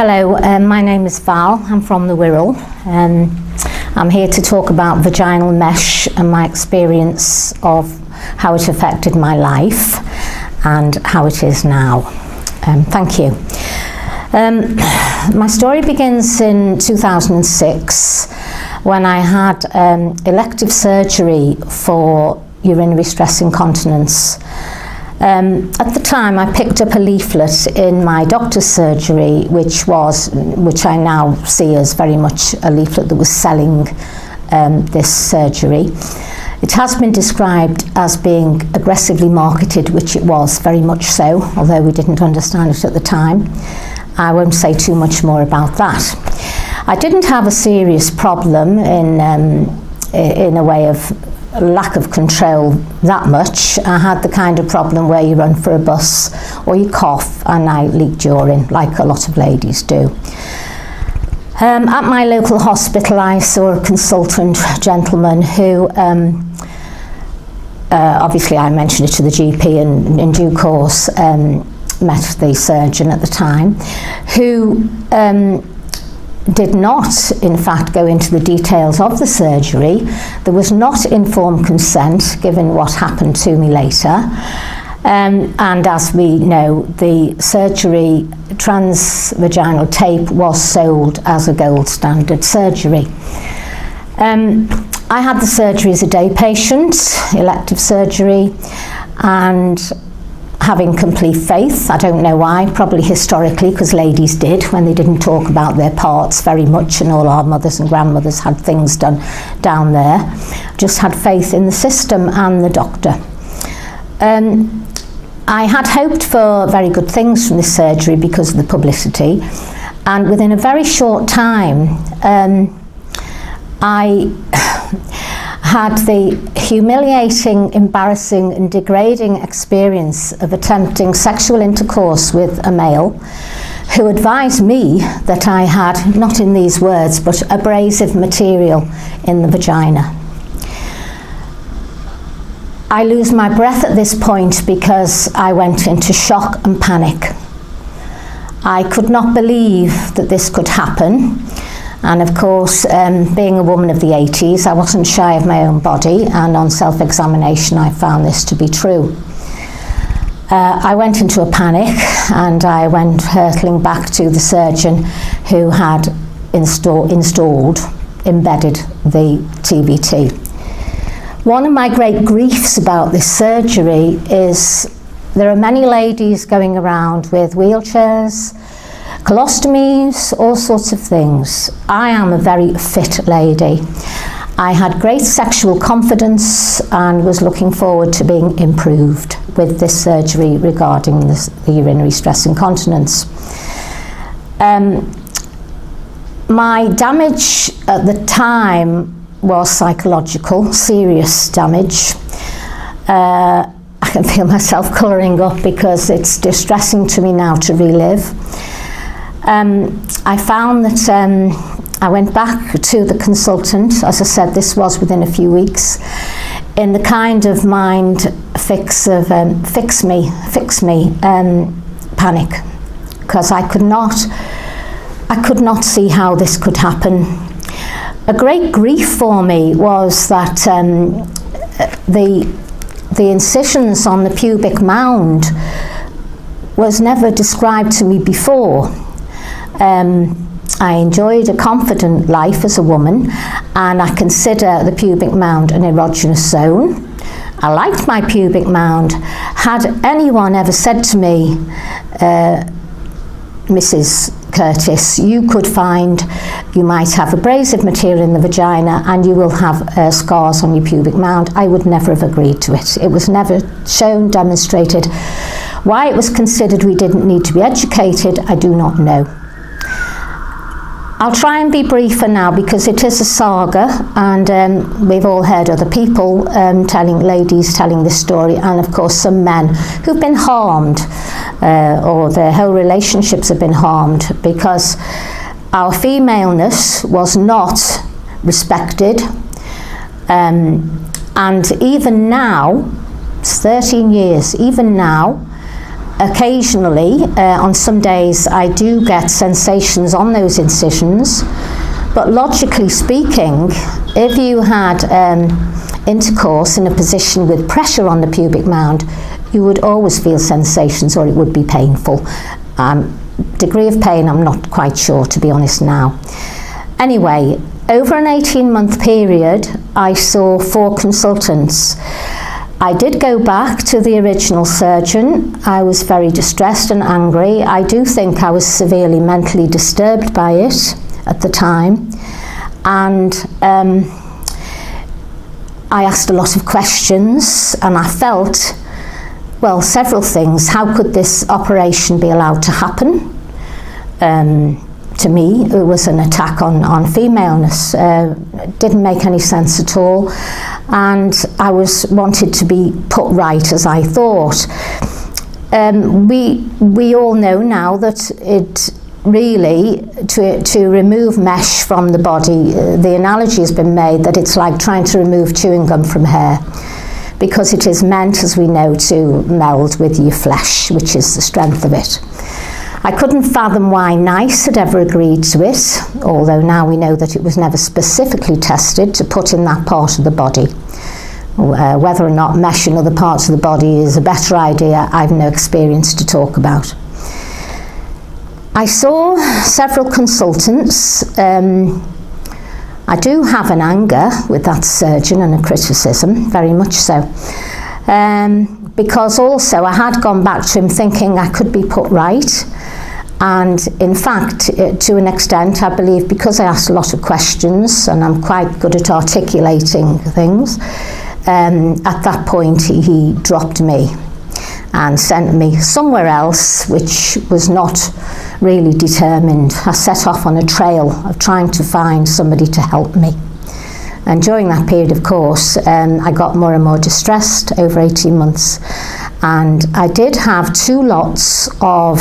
Hello, my name is Val. I'm from the Wirral. I'm here to talk about vaginal mesh and my experience of how it affected my life and how it is now. Thank you. My story begins in 2006 when I had elective surgery for urinary stress incontinence. At the time I picked up a leaflet in my doctor's surgery which I now see as very much a leaflet that was selling this surgery. It has been described as being aggressively marketed, which it was, very much so, although we didn't understand it at the time. I won't say too much more about that. I didn't have a serious problem in a way of lack of control that much. I had the kind of problem where you run for a bus or you cough, and I leaked urine like a lot of ladies do. At my local hospital I saw a consultant gentleman who obviously I mentioned it to the GP and in due course met the surgeon at the time, who did not, in fact, go into the details of the surgery. There was not informed consent, given what happened to me later. And as we know, the surgery transvaginal tape was sold as a gold standard surgery. I had the surgery as a day patient, elective surgery, and having complete faith. I don't know why, probably historically, because ladies did when they didn't talk about their parts very much, and all our mothers and grandmothers had things done down there. Just had faith in the system and the doctor. I had hoped for very good things from this surgery because of the publicity, and within a very short time I had the humiliating, embarrassing and degrading experience of attempting sexual intercourse with a male who advised me that I had, not in these words, but abrasive material in the vagina. I lose my breath at this point because I went into shock and panic. I could not believe that this could happen. And of course, being a woman of the 80s, I wasn't shy of my own body, and on self-examination I found this to be true. I went into a panic and I went hurtling back to the surgeon who had embedded the TVT. One of my great griefs about this surgery is there are many ladies going around with wheelchairs, colostomies, all sorts of things. I am a very fit lady. I had great sexual confidence and was looking forward to being improved with this surgery regarding the urinary stress incontinence. My damage at the time was psychological, serious damage. I can feel myself colouring up because it's distressing to me now to relive. I found that I went back to the consultant, as I said, this was within a few weeks, in the kind of mind fix of fix me panic, because I could not see how this could happen. A great grief for me was that the incisions on the pubic mound was never described to me before. I enjoyed a confident life as a woman, and I consider the pubic mound an erogenous zone. I liked my pubic mound. Had anyone ever said to me, Mrs. Curtis, you might have abrasive material in the vagina and you will have scars on your pubic mound, I would never have agreed to it. It was never shown, demonstrated. Why it was considered we didn't need to be educated, I do not know. I'll try and be briefer now because it is a saga, and we've all heard other people ladies telling this story, and of course some men who've been harmed or their whole relationships have been harmed because our femaleness was not respected. And even now, it's 13 years, even now, occasionally, on some days, I do get sensations on those incisions, but logically speaking, if you had intercourse in a position with pressure on the pubic mound, you would always feel sensations, or it would be painful. Degree of pain, I'm not quite sure, to be honest now. Anyway, over an 18-month period, I saw 4 consultants. I did go back to the original surgeon. I was very distressed and angry. I do think I was severely mentally disturbed by it at the time. And I asked a lot of questions, and I felt, well, several things. How could this operation be allowed to happen? To me, it was an attack on femaleness. Didn't make any sense at all, and I wanted to be put right, as I thought. We all know now that it really, to remove mesh from the body, the analogy has been made that it's like trying to remove chewing gum from hair, because it is meant, as we know, to meld with your flesh, which is the strength of it. I couldn't fathom why NICE had ever agreed to it, although now we know that it was never specifically tested to put in that part of the body. Whether or not mesh in other parts of the body is a better idea, I've no experience to talk about. I saw several consultants. I do have an anger with that surgeon and a criticism, very much so. Because also I had gone back to him thinking I could be put right. And in fact, to an extent, I believe, because I asked a lot of questions and I'm quite good at articulating things, at that point he dropped me and sent me somewhere else, which was not really determined. I set off on a trail of trying to find somebody to help me. And during that period, of course, I got more and more distressed over 18 months. And I did have 2 lots of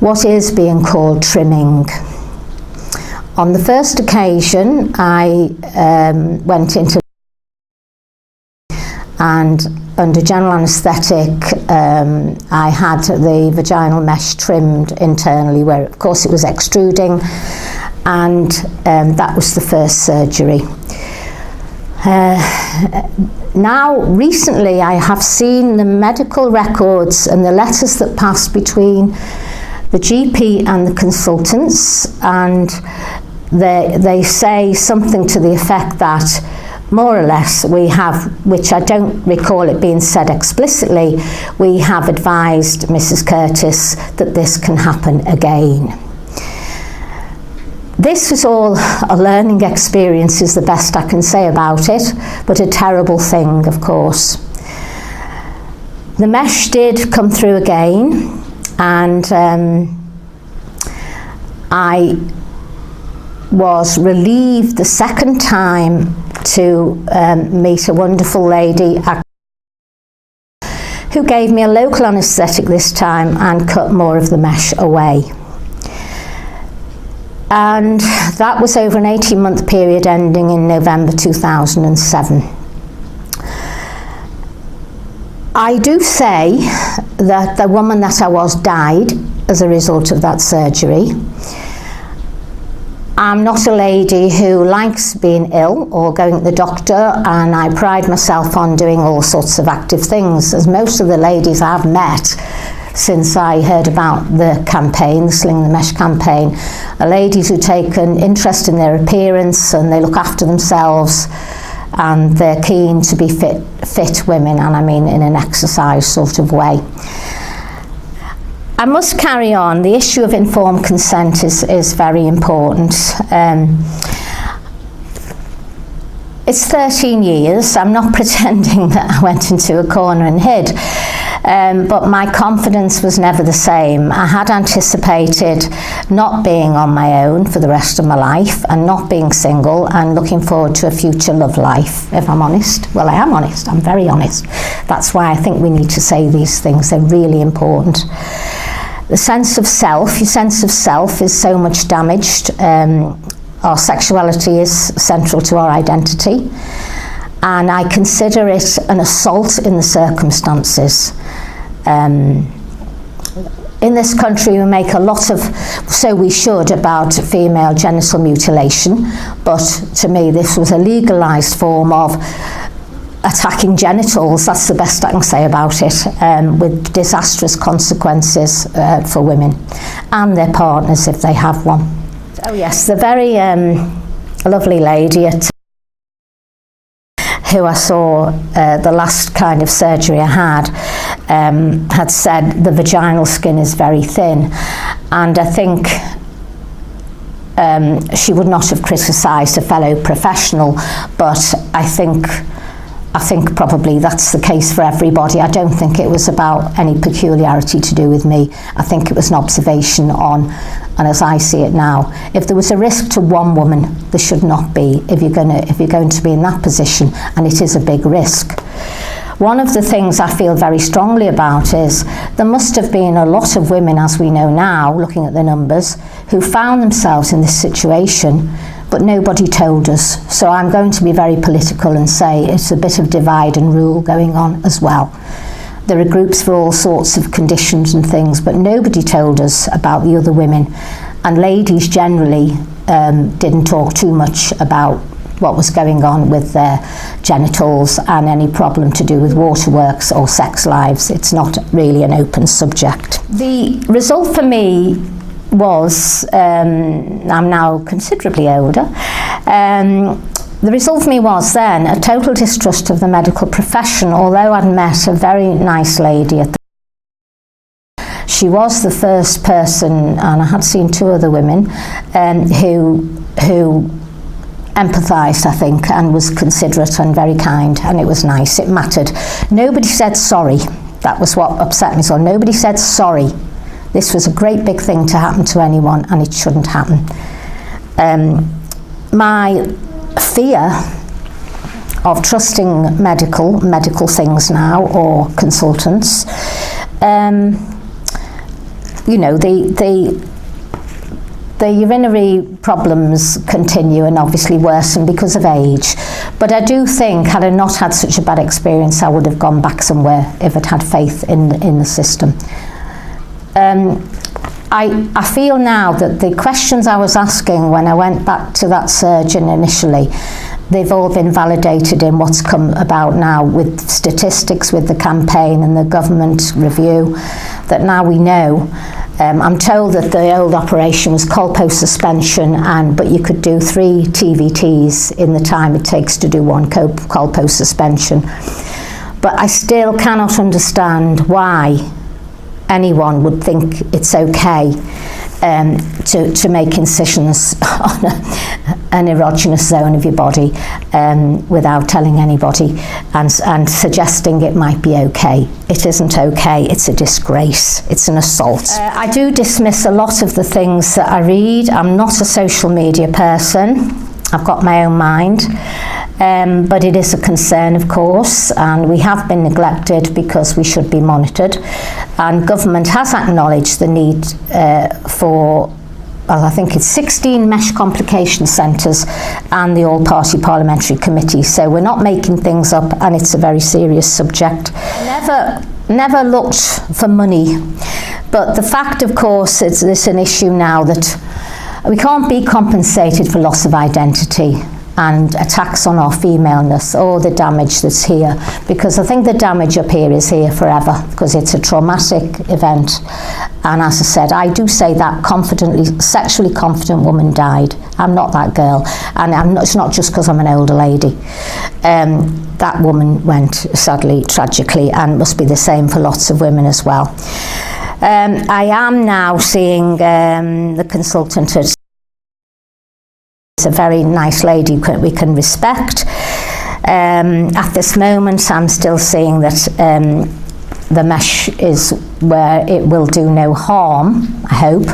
what is being called trimming. On the first occasion, I went into and under general anaesthetic, I had the vaginal mesh trimmed internally, where of course it was extruding, and that was the first surgery. Now, recently, I have seen the medical records and the letters that passed between the GP and the consultants, and they say something to the effect that more or less we have, which I don't recall it being said explicitly, we have advised Mrs. Curtis that this can happen again. This was all a learning experience, is the best I can say about it, but a terrible thing, of course. The mesh did come through again, and I was relieved the second time to meet a wonderful lady who gave me a local anaesthetic this time and cut more of the mesh away. And that was over an 18-month period ending in November 2007. I do say that the woman that I was died as a result of that surgery. I'm not a lady who likes being ill or going to the doctor, and I pride myself on doing all sorts of active things, as most of the ladies I've met since I heard about the campaign, the Sling the Mesh campaign, are ladies who take an interest in their appearance and they look after themselves, and they're keen to be fit women, and I mean in an exercise sort of way. I must carry on. The issue of informed consent is very important. It's 13 years. I'm not pretending that I went into a corner and hid. But my confidence was never the same. I had anticipated not being on my own for the rest of my life and not being single and looking forward to a future love life, if I'm honest. Well, I am honest. I'm very honest. That's why I think we need to say these things. They're really important. The sense of self, your sense of self is so much damaged. Our sexuality is central to our identity. And I consider it an assault in the circumstances. in this country we make a lot of, so we should, about female genital mutilation, but to me this was a legalised form of attacking genitals. That's the best I can say about it, with disastrous consequences for women and their partners if they have one. Oh yes, the very lovely lady who I saw the last kind of surgery I had said the vaginal skin is very thin, and I think she would not have criticised a fellow professional, but I think probably that's the case for everybody. I don't think it was about any peculiarity to do with me. I think it was an observation on, and as I see it now, if there was a risk to one woman, there should not be if you're going to be in that position, and it is a big risk. One of the things I feel very strongly about is there must have been a lot of women, as we know now, looking at the numbers, who found themselves in this situation, but nobody told us. So I'm going to be very political and say it's a bit of divide and rule going on as well. There are groups for all sorts of conditions and things, but nobody told us about the other women. And ladies generally didn't talk too much about what was going on with their genitals and any problem to do with waterworks or sex lives. It's not really an open subject. The result for me was, I'm now considerably older, the result for me was then a total distrust of the medical profession, although I'd met a very nice lady at the she was the first person, and I had seen two other women, who empathised, I think, and was considerate and very kind, and it was nice, it mattered. Nobody said sorry. That was what upset me so. Nobody said sorry. This was a great big thing to happen to anyone, and it shouldn't happen. My fear of trusting medical things now, or consultants, you know, the urinary problems continue and obviously worsen because of age. But I do think, had I not had such a bad experience, I would have gone back somewhere if I'd had faith in the system. I feel now that the questions I was asking when I went back to that surgeon initially, they've all been validated in what's come about now with statistics, with the campaign and the government review, that now we know. I'm told that the old operation was colpost suspension, but you could do 3 TVTs in the time it takes to do one colpost suspension. But I still cannot understand why anyone would think it's okay to make incisions on an erogenous zone of your body without telling anybody and suggesting it might be okay. It isn't okay, it's a disgrace, it's an assault. I do dismiss a lot of the things that I read. I'm not a social media person. I've got my own mind. But it is a concern, of course, and we have been neglected because we should be monitored. And government has acknowledged the need for, well, I think it's 16 mesh complication centres and the all-party parliamentary committee. So we're not making things up, and it's a very serious subject. Never looked for money, but the fact, of course, it's an issue now that we can't be compensated for loss of identity and attacks on our femaleness or the damage that's here, because I think the damage up here is here forever because it's a traumatic event. And as I said, I do say that confidently, sexually confident woman died. I'm not that girl, and it's not just because I'm an older lady. That woman went sadly, tragically, and must be the same for lots of women as well. I am now seeing the consultant at a very nice lady we can respect. At this moment I'm still seeing that the mesh is where it will do no harm, I hope,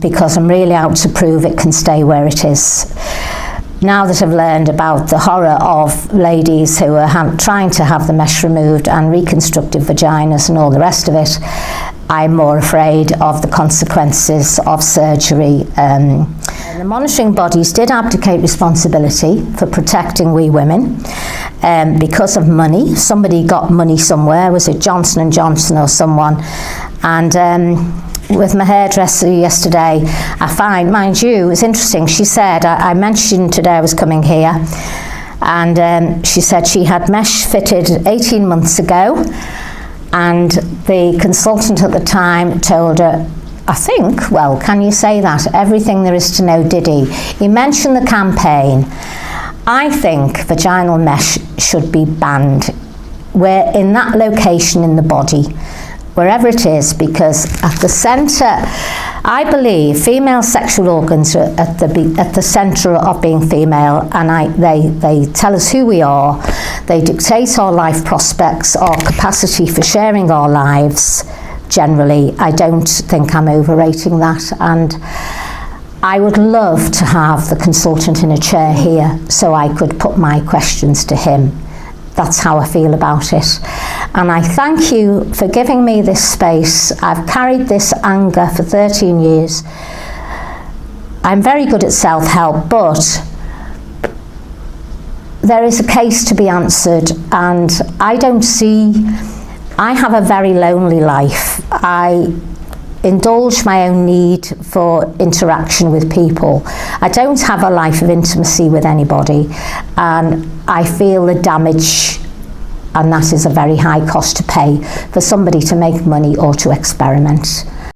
because I'm really out to prove it can stay where it is. Now that I've learned about the horror of ladies who are trying to have the mesh removed and reconstructive vaginas and all the rest of it, I'm more afraid of the consequences of surgery. The monitoring bodies did abdicate responsibility for protecting we women because of money. Somebody got money somewhere, was it Johnson & Johnson or someone? And with my hairdresser yesterday, I find, mind you, it's interesting, she said, I mentioned today I was coming here, and she said she had mesh fitted 18 months ago, and the consultant at the time told her, I think, well, can you say that? Everything there is to know, did he? He mentioned the campaign. I think vaginal mesh should be banned. We're in that location in the body, wherever it is, because at the centre, I believe female sexual organs are at the centre of being female, and they tell us who we are, they dictate our life prospects, our capacity for sharing our lives. Generally, I don't think I'm overrating that, and I would love to have the consultant in a chair here so I could put my questions to him. That's how I feel about it. And I thank you for giving me this space. I've carried this anger for 13 years. I'm very good at self-help, but there is a case to be answered, and I have a very lonely life. I indulge my own need for interaction with people. I don't have a life of intimacy with anybody, and I feel the damage, and that is a very high cost to pay for somebody to make money or to experiment.